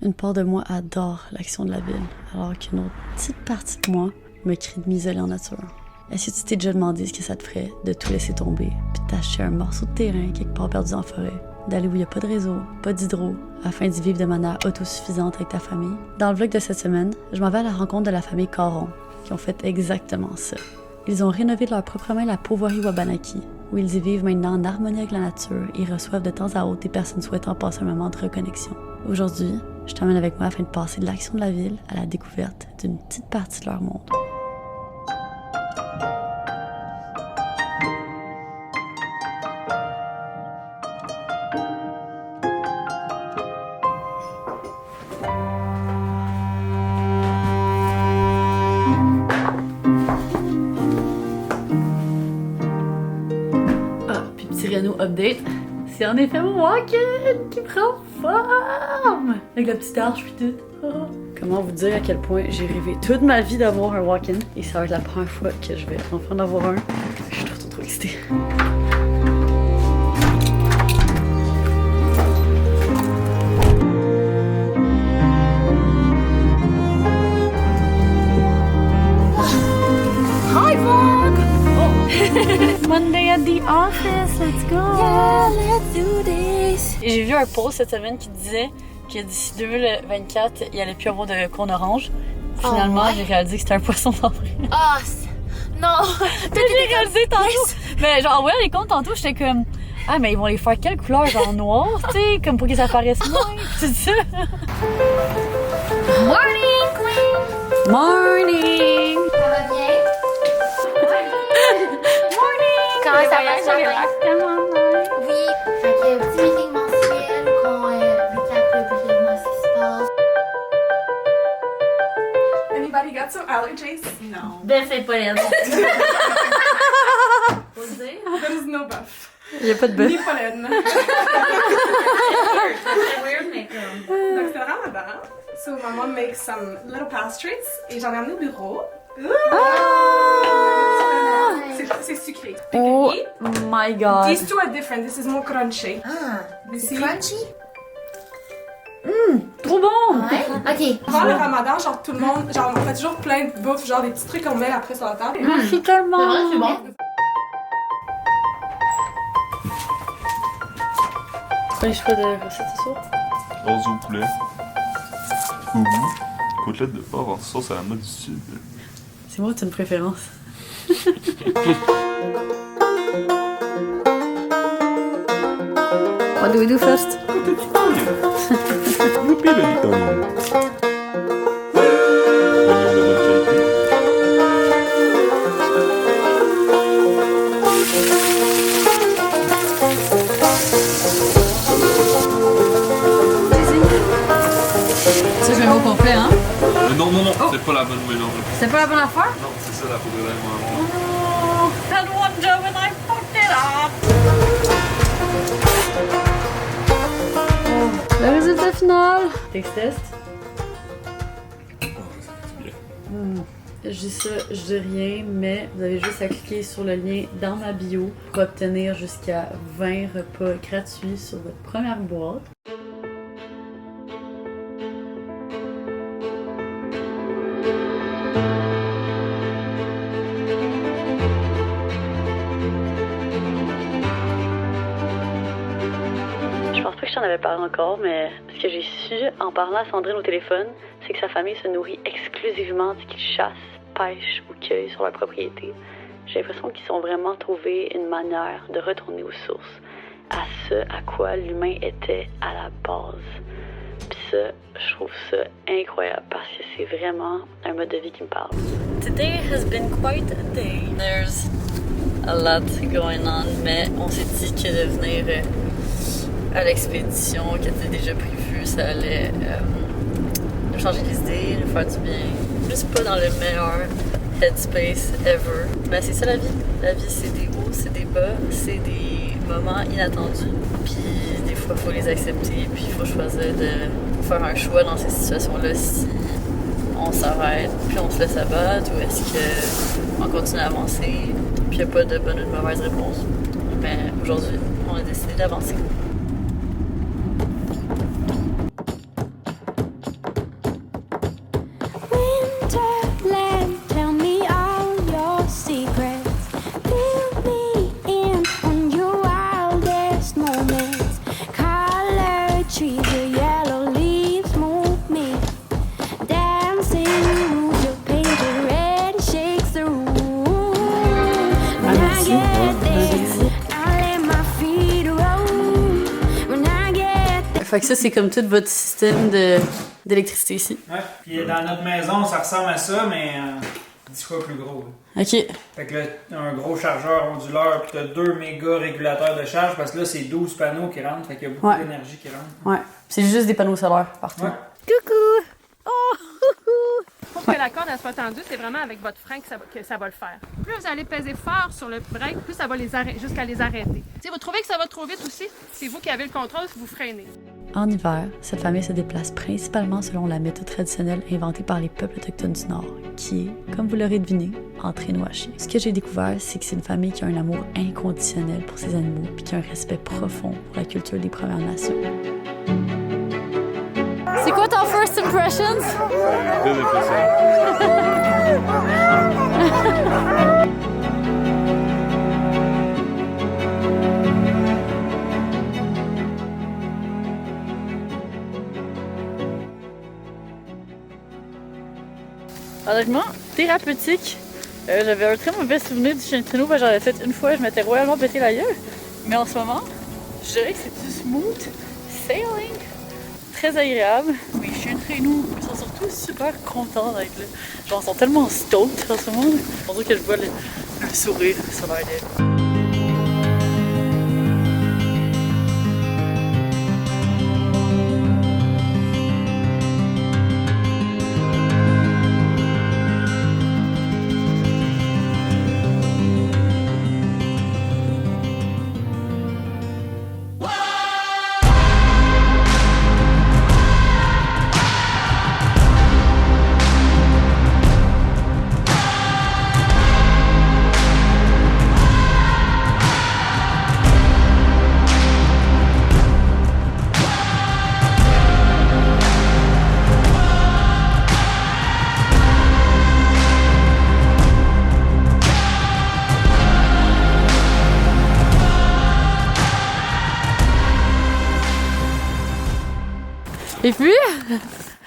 Une part de moi adore l'action de la ville, alors qu'une autre petite partie de moi me crie de m'isoler en nature. Est-ce que tu t'es déjà demandé ce que ça te ferait de tout laisser tomber, puis de t'acheter un morceau de terrain quelque part perdu en forêt, d'aller où il n'y a pas de réseau, pas d'hydro, afin d'y vivre de manière autosuffisante avec ta famille? Dans le vlog de cette semaine, je m'en vais à la rencontre de la famille Caron, qui ont fait exactement ça. Ils ont rénové de leur propre main la Pauvoirie Wabanaki, où ils y vivent maintenant en harmonie avec la nature et reçoivent de temps à autre des personnes souhaitant passer un moment de reconnexion. Aujourd'hui, je t'emmène avec moi afin de passer de l'action de la ville à la découverte d'une petite partie de leur monde. Update, c'est en effet mon walk-in qui prend forme! Avec la petite arche puis tout. Oh. Comment vous dire à quel point j'ai rêvé toute ma vie d'avoir un walk-in et ça va être la première fois que je vais enfin en avoir un. Je suis trop excitée. Monday at the office, let's go! Yeah, let's do this! Et j'ai vu un post cette semaine qui disait que d'ici 2024, il n'y allait plus avoir de cône orange. Finalement, j'ai réalisé que c'était un poisson d'entrée. Ah, non! J'ai réalisé tantôt! Mais genre, en voyant les cônes tantôt, j'étais comme... Ah, mais ils vont les faire quelle couleur? Genre noir, tu sais, comme pour qu'ils apparaissent moins. C'est ça? Morning, Queen! Morning! Ça va bien? Comment ça va, Jean-Marc? Oui, fait que petit meeting mensuel qu'on récap brièvement ce qui se passe. Anybody got some allergies? No. Ben, c'est pas elle. Faut dire. There's no buff. Il n'y a pas de bœuf. Ni pollen. C'est weird, mais comme. Donc c'est le ramadan. So my mom makes some little pastries et j'en ai amené au bureau. C'est sucré. Oh my god! These two are different. This is more crunchy. Ah, c'est See? crunchy? Trop bon! Ouais? Ok. Avant le ramadan, genre tout le monde, genre on fait toujours plein de bouffe, genre des petits trucs qu'on met après sur la table. Merci tellement! C'est bon? C'est quoi les choix de recettes ce soir? Orzo au poulet, fougou, côtelette de porc en sauce à la mode du sud. C'est moi, tu as une préférence. What do we do first? Youpi le vitamine. Oignon de bonne qualité. Ça, je mets au complet, hein? Non, c'est pas la bonne mélange. C'est pas la bonne affaire? Non, c'est ça la poudre d'ail, moi. Oh, had one job and I fucked it up! Le résultat final! Texte test. Je dis ça, je dis rien, mais vous avez juste à cliquer sur le lien dans ma bio pour obtenir jusqu'à 20 repas gratuits sur votre première boîte. Je pense pas que je t'en avais parlé encore, mais ce que j'ai su en parlant à Sandrine au téléphone, c'est que sa famille se nourrit exclusivement de ce qu'ils chassent, pêchent ou cueillent sur leur propriété. J'ai l'impression qu'ils ont vraiment trouvé une manière de retourner aux sources, à ce à quoi l'humain était à la base. Puis ça, je trouve ça incroyable parce que c'est vraiment un mode de vie qui me parle. Today has been quite a day. There's a lot going on, mais on s'est dit que de venir à l'expédition qui était déjà prévue, ça allait nous changer les idées, nous faire du bien. Juste pas dans le meilleur headspace ever. Ben c'est ça la vie. La vie c'est des hauts, c'est des bas, c'est des moments inattendus. Puis des fois il faut les accepter, puis il faut choisir de faire un choix dans ces situations-là si on s'arrête, puis on se laisse abattre, ou est-ce qu'on continue à avancer, puis il n'y a pas de bonne ou de mauvaise réponse. Mais aujourd'hui, on a décidé d'avancer. Fait que ça, c'est comme tout votre système d'électricité ici. Ouais, puis dans notre maison, ça ressemble à ça, mais 10 fois plus gros. OK. Fait que là, un gros chargeur onduleur, puis t'as 2 méga régulateurs de charge, parce que là, c'est 12 panneaux qui rentrent, fait qu'il y a beaucoup d'énergie qui rentre. Ouais. C'est juste des panneaux solaires partout. Ouais. Coucou! Oh! Pour que la corde elle soit tendue, c'est vraiment avec votre frein que ça va le faire. Plus vous allez peser fort sur le break, plus ça va les arrêter, jusqu'à les arrêter. Si vous trouvez que ça va trop vite aussi, c'est vous qui avez le contrôle si vous freinez. En hiver, cette famille se déplace principalement selon la méthode traditionnelle inventée par les peuples autochtones du Nord, qui est, comme vous l'aurez deviné, en traîneau à chien. Ce que j'ai découvert, c'est que c'est une famille qui a un amour inconditionnel pour ses animaux puis qui a un respect profond pour la culture des Premières Nations. C'est quoi ton first impressions? C'est très impressionnant. Honnêtement, thérapeutique. J'avais un très mauvais souvenir du chien de traîneau, j'en avais fait une fois, je m'étais royalement pété la gueule. Mais en ce moment, je dirais que c'est du smooth sailing. Très agréable. Mes chiens de traîneau sont surtout super contents d'être là. Genre, ils sont tellement stoked en ce moment. On dirait que je vois le sourire sur leur lèvres. Et puis,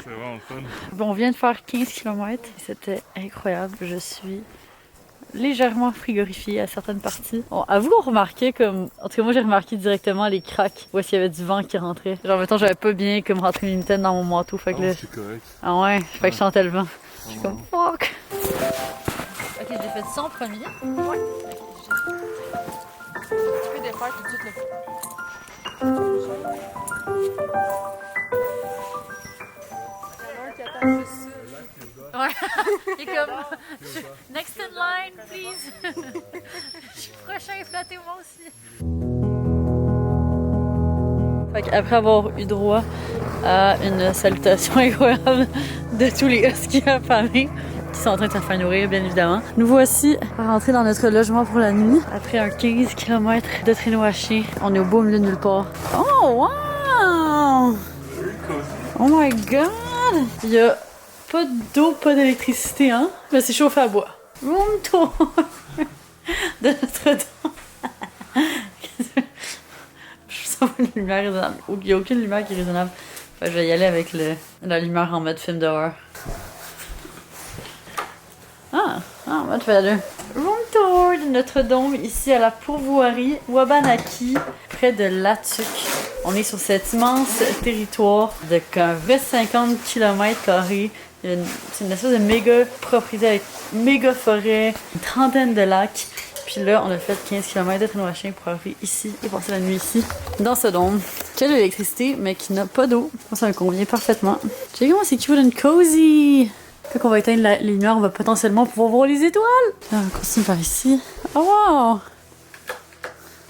C'est vraiment le fun. on vient de faire 15 km et c'était incroyable. Je suis légèrement frigorifiée à certaines parties. Bon, avoue qu'on remarquait comme... En tout cas, moi j'ai remarqué directement les cracks où est-ce qu'il y avait du vent qui rentrait. Genre, mettons, j'avais pas bien comme rentré une mitaine dans mon manteau. Fait que là... c'est correct. Ah ouais, fait que je sentais le vent. Je suis comme fuck. Ok, j'ai fait 100 premiers. Ouais. Tu peux défaire tout de suite le Ouais. Et comme... Next in line, please. Je suis prochain, flattez-moi aussi. Fait qu'après avoir eu droit à une salutation incroyable de tous les huskies affamés qui sont en train de se faire nourrir, bien évidemment, nous voici rentrés dans notre logement pour la nuit. Après un 15 km de traîneau à chien, on est au beau milieu de nulle part. Oh, wow! Oh my god! Il y a pas d'eau, pas d'électricité, hein? Mais c'est chauffé à bois. Room tour de Notre-Dame. Je sens pas une lumière raisonnable. Il n'y a aucune lumière qui est raisonnable. Fait que je vais y aller avec la lumière en mode film d'horreur. En mode fait room tour de Notre-Dame, ici à la pourvoirie Wabanaki, près de Latuc. On est sur cet immense territoire de un vrai 50 km². C'est une espèce de méga propriété avec méga forêt, une trentaine de lacs. Puis là, on a fait 15 km de traîneau à chien pour arriver ici et passer la nuit ici, dans ce dôme, qui a de l'électricité, mais qui n'a pas d'eau. Ça me convient parfaitement. Tu sais comment c'est cute and cozy! Quand on va éteindre les lumières, on va potentiellement pouvoir voir les étoiles! Là, on continue par ici. Oh wow!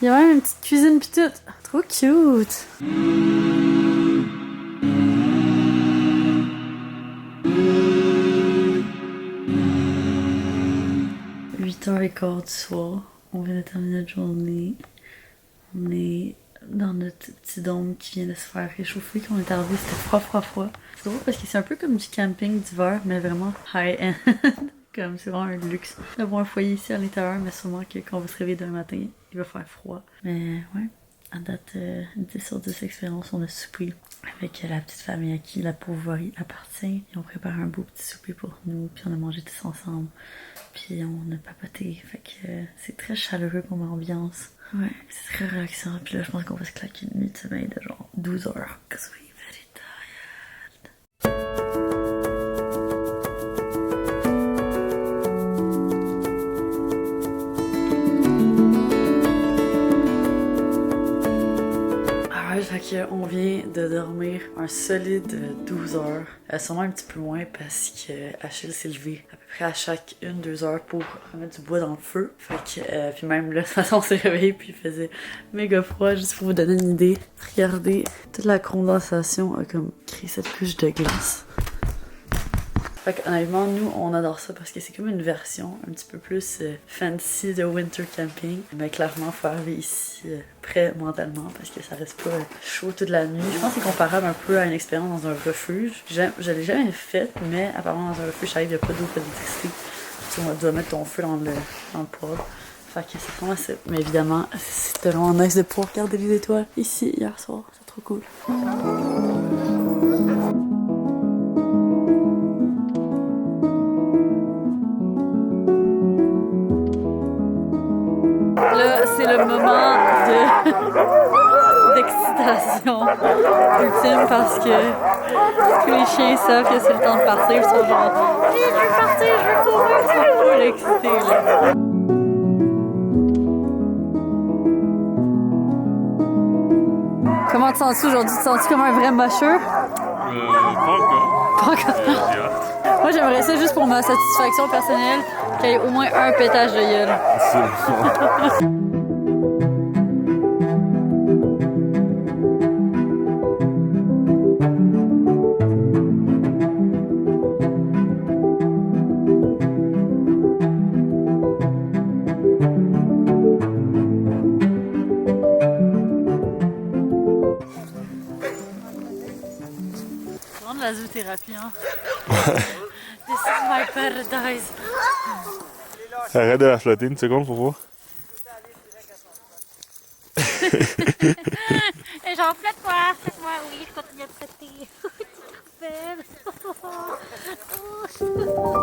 Il y a même une petite cuisine pis tout. Trop cute! H15 du soir, on vient de terminer notre journée. On est dans notre petit dôme qui vient de se faire réchauffer. Quand on est arrivé, c'était froid. C'est drôle parce que c'est un peu comme du camping d'hiver, mais vraiment high-end. Comme c'est vraiment un luxe d'avoir un foyer ici à l'intérieur, mais sûrement que quand on va se réveiller demain matin, il va faire froid. Mais ouais, À date, 10 sur 10 expériences, on a soupé avec la petite famille à qui la pauvrerie appartient. Ils ont préparé un beau petit souper pour nous, puis on a mangé tous ensemble. Puis on a papoté, fait que c'est très chaleureux comme ambiance. Ouais, c'est très relaxant. Puis là, je pense qu'on va se claquer une nuit de sommeil de genre 12 heures. Cause we very tired. Fait qu'on vient de dormir un solide 12 heures. Sûrement un petit peu moins parce que Achille s'est levé à peu près à chaque 1-2 heures pour mettre du bois dans le feu. Fait que, puis même là, de toute façon, on s'est réveillé puis il faisait méga froid. Juste pour vous donner une idée, regardez, toute la condensation a comme créé cette couche de glace. Fait qu'honnêtement, nous, on adore ça parce que c'est comme une version un petit peu plus fancy de winter camping. Mais clairement, faut arriver ici prêt mentalement parce que ça reste pas chaud toute la nuit. Je pense que c'est comparable un peu à une expérience dans un refuge. Je l'ai jamais faite, mais apparemment dans un refuge, ça arrive, il n'y a pas d'eau, pas d'électricité. Tu dois mettre ton feu dans le poêle. Fait que c'est vraiment ça. Mais évidemment, c'était vraiment nice de pouvoir regarder les étoiles ici hier soir. C'est trop cool. Là, c'est le moment d'excitation ultime parce que tous les chiens savent que c'est le temps de partir. Ils sont genre « je veux partir, je veux courir », ils sont full excités là. Comment te sens-tu aujourd'hui? Tu te sens-tu comme un vrai mocheux? Pas encore. Pas encore. Moi, j'aimerais ça juste pour ma satisfaction personnelle qu'il y ait au moins un pétage de gueule. C'est vraiment de la zoothérapie, hein? This is my paradise. Arrête de la flotter une seconde pour voir. Genre, flotte-moi, oui, je continue de flotter. Tu es trop belle.